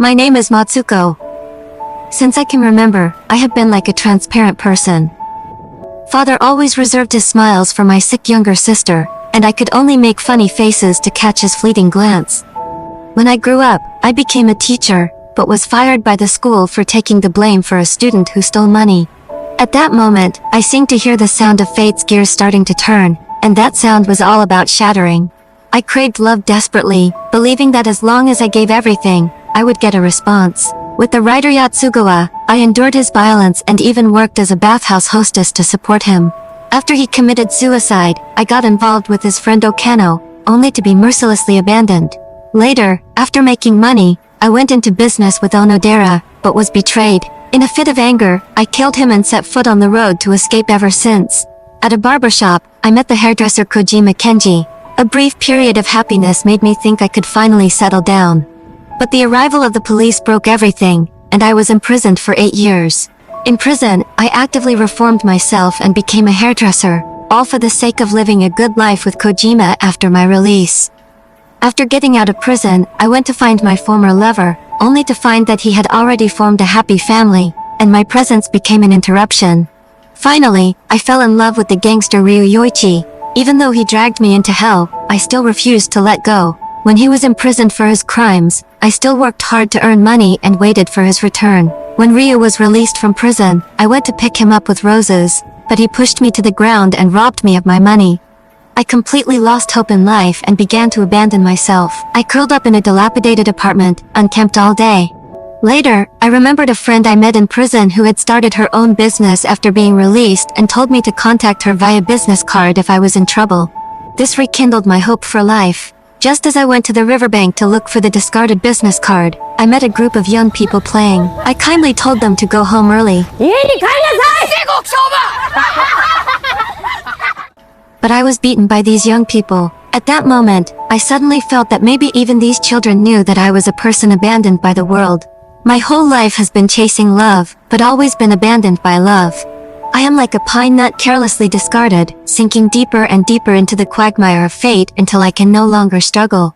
My name is Matsuko. Since I can remember, I have been like a transparent person. Father always reserved his smiles for my sick younger sister, and I could only make funny faces to catch his fleeting glance. When I grew up, I became a teacher, but was fired by the school for taking the blame for a student who stole money. At that moment, I seemed to hear the sound of fate's gears starting to turn, and that sound was all about shattering. I craved love desperately, believing that as long as I gave everything, I would get a response. With the writer Yatsugawa, I endured his violence and even worked as a bathhouse hostess to support him. After he committed suicide, I got involved with his friend Okano, only to be mercilessly abandoned. Later, after making money, I went into business with Onodera, but was betrayed. In a fit of anger, I killed him and set foot on the road to escape ever since. At a barbershop, I met the hairdresser Kojima Kenji. A brief period of happiness made me think I could finally settle down. But the arrival of the police broke everything, and I was imprisoned for 8 years. In prison, I actively reformed myself and became a hairdresser, all for the sake of living a good life with Kojima after my release. After getting out of prison, I went to find my former lover, only to find that he had already formed a happy family, and my presence became an interruption. Finally, I fell in love with the gangster Ryu Yoichi. Even though he dragged me into hell, I still refused to let go. When he was imprisoned for his crimes, I still worked hard to earn money and waited for his return. When Ryu was released from prison, I went to pick him up with roses, but he pushed me to the ground and robbed me of my money. I completely lost hope in life and began to abandon myself. I curled up in a dilapidated apartment, unkempt all day. Later, I remembered a friend I met in prison who had started her own business after being released and told me to contact her via business card if I was in trouble. This rekindled my hope for life. Just as I went to the riverbank to look for the discarded business card, I met a group of young people playing. I kindly told them to go home early. But I was beaten by these young people. At that moment, I suddenly felt that maybe even these children knew that I was a person abandoned by the world. My whole life has been chasing love, but always been abandoned by love. I am like a pine nut carelessly discarded, sinking deeper and deeper into the quagmire of fate until I can no longer struggle.